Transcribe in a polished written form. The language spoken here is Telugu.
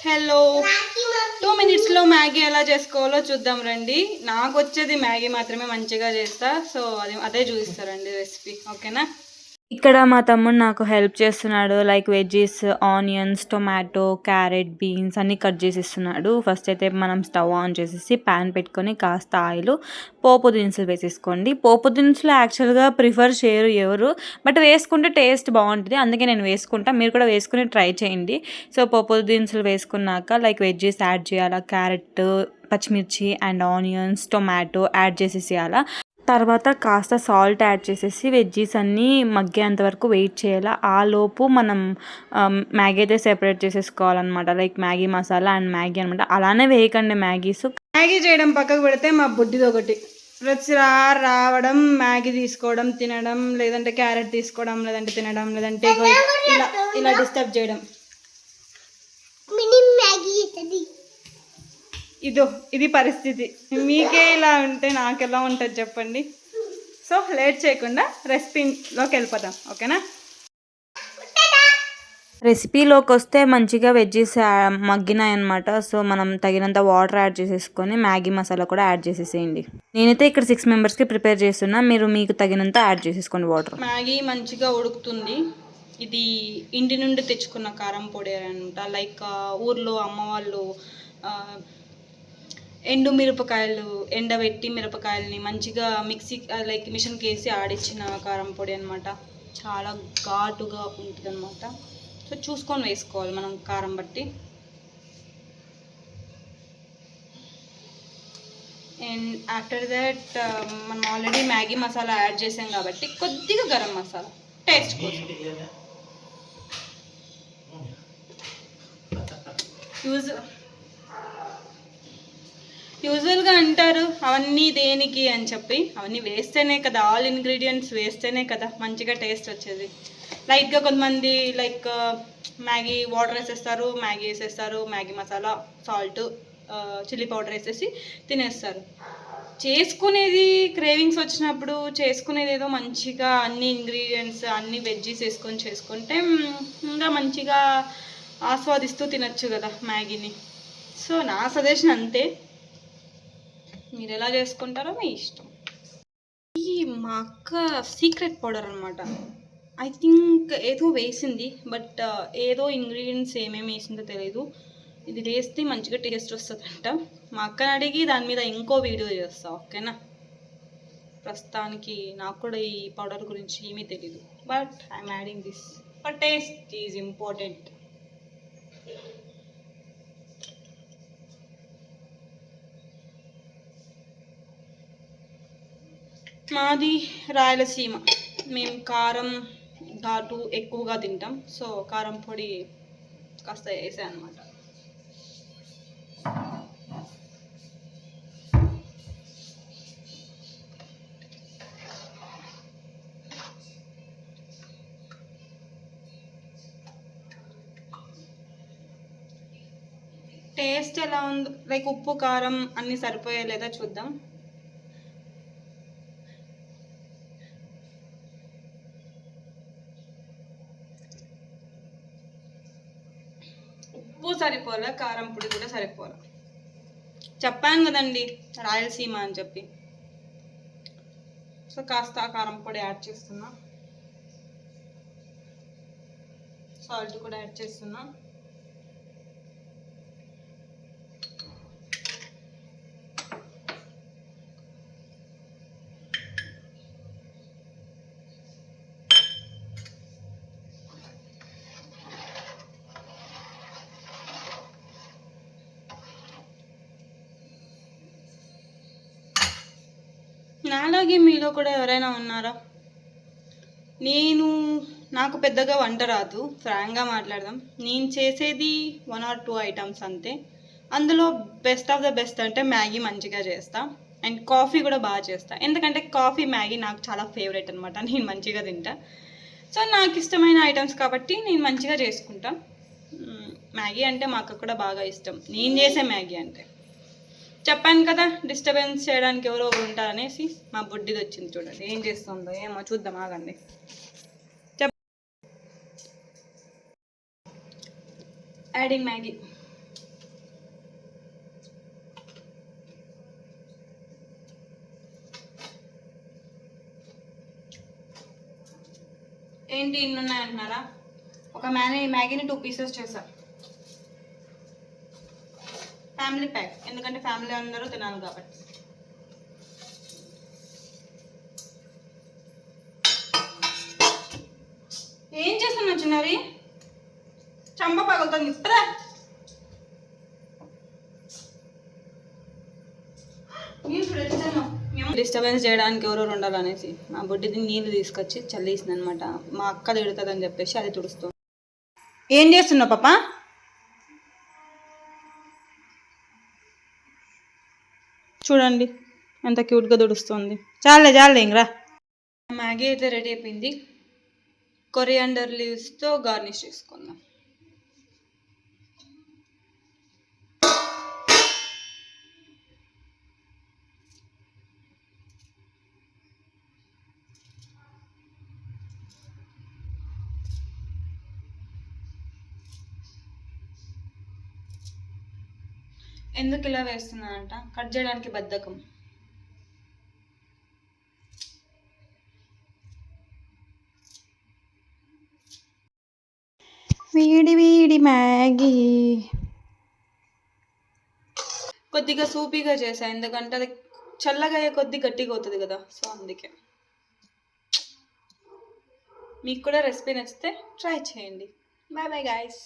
హలో, 2 minutes మ్యాగీ ఎలా చేసుకోవాలో చూద్దాం రండి. నాకు వచ్చేది మ్యాగీ మాత్రమే మంచిగా చేస్తా, సో అదే చూపిస్తారండి రెసిపీ. ఓకేనా? ఇక్కడ మా తమ్ముడు నాకు హెల్ప్ చేస్తున్నాడు. Like veggies, onions, tomato, carrot, beans అన్నీ కట్ చేసి ఇస్తున్నాడు. ఫస్ట్ అయితే మనం స్టవ్ ఆన్ చేసేసి ప్యాన్ పెట్టుకొని కాస్త ఆయిల్, పోపు దినుసులు వేసేసుకోండి. పోపు దినుసులు యాక్చువల్గా ప్రిఫర్ చేయరు ఎవరు, బట్ వేసుకుంటే టేస్ట్ బాగుంటుంది, అందుకే నేను వేసుకుంటా. మీరు కూడా వేసుకుని ట్రై చేయండి. సో పోపు దినుసులు వేసుకున్నాక లైక్ వెజ్జీస్ యాడ్ చేయాలా, క్యారెట్, పచ్చిమిర్చి అండ్ ఆనియన్స్, టొమాటో యాడ్ చేసేసేయాలా. తర్వాత కాస్త సాల్ట్ యాడ్ చేసేసి వెజ్జీస్ అన్నీ మగ్గేంత వరకు వెయిట్ చేయాలి. ఆ లోపు మనం మ్యాగీ అయితే సెపరేట్ చేసేసుకోవాలన్నమాట. Like Maggi masala and Maggi అనమాట. అలానే వేయకండి మ్యాగీస్. మ్యాగీ చేయడం పక్కకు పెడితే మా బుడ్డిది ఒకటి రావడం, మ్యాగీ తీసుకోవడం, తినడం, లేదంటే క్యారెట్ తీసుకోవడం, లేదంటే తినడం, లేదంటే ఇలా ఇలా డిస్టర్బ్ చేయడం. ఇది పరిస్థితి. మీకే ఇలా ఉంటే నాకెలా ఉంటుంది చెప్పండి. సో లేట్ చేయకుండా రెసిపీలోకి వెళ్ళిపోతాం. ఓకేనా? రెసిపీలోకి వస్తే మంచిగా వెజ్జీస్ మగ్గినాయన్నమాట. సో మనం తగినంత వాటర్ యాడ్ చేసేసుకొని మ్యాగీ మసాలా కూడా యాడ్ చేసేసేయండి. నేనైతే ఇక్కడ 6 మెంబర్స్కి ప్రిపేర్ చేస్తున్నా, మీరు మీకు తగినంత యాడ్ చేసేసుకోండి వాటర్. మ్యాగీ మంచిగా ఉడుకుతుంది. ఇది ఇంటి నుండి తెచ్చుకున్న కారం పొడి అనమాట. లైక్ ఊర్లో అమ్మ వాళ్ళు ఎండు మిరపకాయలు ఎండబెట్టి మిరపకాయలని మంచిగా మిక్సీ లైక్ మిషన్కి వేసి ఆడిచ్చిన కారం పొడి అనమాట. చాలా ఘాటుగా ఉంటుంది అనమాట. సో చూసుకొని వేసుకోవాలి మనం కారం బట్టి. అండ్ ఆఫ్టర్ దట్ మనం ఆల్రెడీ మ్యాగీ మసాలా యాడ్ చేసాం కాబట్టి కొద్దిగా గరం మసాలా టేస్ట్ కోసం. యూజువల్గా అంటారు అవన్నీ దేనికి అని చెప్పి, అవన్నీ వేస్తేనే కదా, ఆల్ ఇంగ్రీడియంట్స్ వేస్తేనే కదా మంచిగా టేస్ట్ వచ్చేది. లైట్గా కొంతమంది లైక్ మ్యాగీ వాటర్ వేసేస్తారు, మ్యాగీ వేసేస్తారు, Maggi masala, salt, chilli powder వేసేసి తినేస్తారు. చేసుకునేది క్రేవింగ్స్ వచ్చినప్పుడు చేసుకునేది ఏదో మంచిగా అన్ని ఇంగ్రీడియంట్స్ అన్ని వెజ్జీస్ వేసుకొని చేసుకుంటే ఇంకా మంచిగా ఆస్వాదిస్తూ తినచ్చు కదా మ్యాగీని. సో నా సజెషన్ అంతే, మీరు ఎలా చేసుకుంటారో మీ ఇష్టం. ఈ మా అక్క సీక్రెట్ పౌడర్ అనమాట. ఐ థింక్ ఏదో వేసింది, బట్ ఏదో ఇంగ్రీడియంట్స్ ఏమేమి వేసిందో తెలియదు. ఇది వేస్తే మంచిగా టేస్ట్ వస్తుందంట. మా అక్కని అడిగి దాని మీద ఇంకో వీడియో చేస్తా. ఓకేనా? ప్రస్తుతానికి నాకు కూడా ఈ పౌడర్ గురించి ఏమీ తెలీదు, but I'm adding this for taste is important. మాది రాయలసీమ, మేము కారం ఘాటు ఎక్కువగా తింటాం. సో కారం పొడి కాస్త వేసాను అనమాట. టేస్ట్ ఎలా ఉందో, లైక్ ఉప్పు కారం అన్నీ సరిపోయా లేదా చూద్దాం. ఉప్పు సరిపోలే, కారం పొడి కూడా సరిపోలే. చెప్పాను కదండి రాయలసీమ అని చెప్పి. సో కాస్త కారం పొడి యాడ్ చేస్తున్నా, సాల్ట్ కూడా యాడ్ చేస్తున్నా. నాలాగే మీలో కూడా ఎవరైనా ఉన్నారా? నాకు పెద్దగా వంట రాదు, ఫ్రాంక్గా మాట్లాడదాం. నేను చేసేది 1 or 2 ఐటమ్స్ అంతే. అందులో బెస్ట్ ఆఫ్ ద బెస్ట్ అంటే మ్యాగీ మంచిగా చేస్తా, అండ్ కాఫీ కూడా బాగా చేస్తా. ఎందుకంటే కాఫీ మ్యాగీ నాకు చాలా ఫేవరెట్ అనమాట, నేను మంచిగా తింటా. సో నాకు ఇష్టమైన ఐటమ్స్ కాబట్టి నేను మంచిగా చేసుకుంటా. మ్యాగీ అంటే మా అక్క కూడా బాగా ఇష్టం, నేను చేసే మ్యాగీ అంటే. చెప్పాను కదా డిస్టర్బెన్స్ చేయడానికి ఎవరో ఒకరు ఉంటారనేసి. మా బుడ్డిది వచ్చింది చూడండి, ఏం చేస్తుందో ఏమో చూద్దాం, ఆగండి. Adding Maggi. ఏంటి ఇన్ని ఉన్నాయంటున్నారా? ఒక మ్యాగీని 2 పీసెస్ చేసా. ఫ్యామిలీ ప్యాక్, ఎందుకంటే ఫ్యామిలీ అందరూ తినాలి కాబట్టి. ఏం చేస్తున్నా చిన్నారి? చంప పగులుతుంది ఇప్పుడే. డిస్టర్బెన్స్ చేయడానికి ఎవరెవరు ఉండాలనేసి మా బొడ్డిది నీళ్ళు తీసుకొచ్చి చల్లేసింది అనమాట. మా అక్క తిడుతుందని చెప్పేసి అది తుడుస్తాం. ఏం చేస్తున్నావు పాప? చూడండి ఎంత క్యూట్గా తుడుస్తుంది. చాలే ఇంకరా. మ్యాగీ అయితే రెడీ అయిపోయింది. కొరియాండర్ లీవ్స్తో గార్నిష్ చేసుకుందాం. ఎందుకు ఇలా వేస్తున్నానంట, కట్ చేయడానికి బద్ధకం. వేడి మ్యాగీ కొద్దిగా సూపీగా చేసా, ఎందుకంటే అది చల్లగా అయ్యే కొద్ది గట్టిగా అవుతుంది కదా, సో అందుకే. మీకు కూడా రెసిపీ నచ్చితే ట్రై చేయండి. Bye bye guys.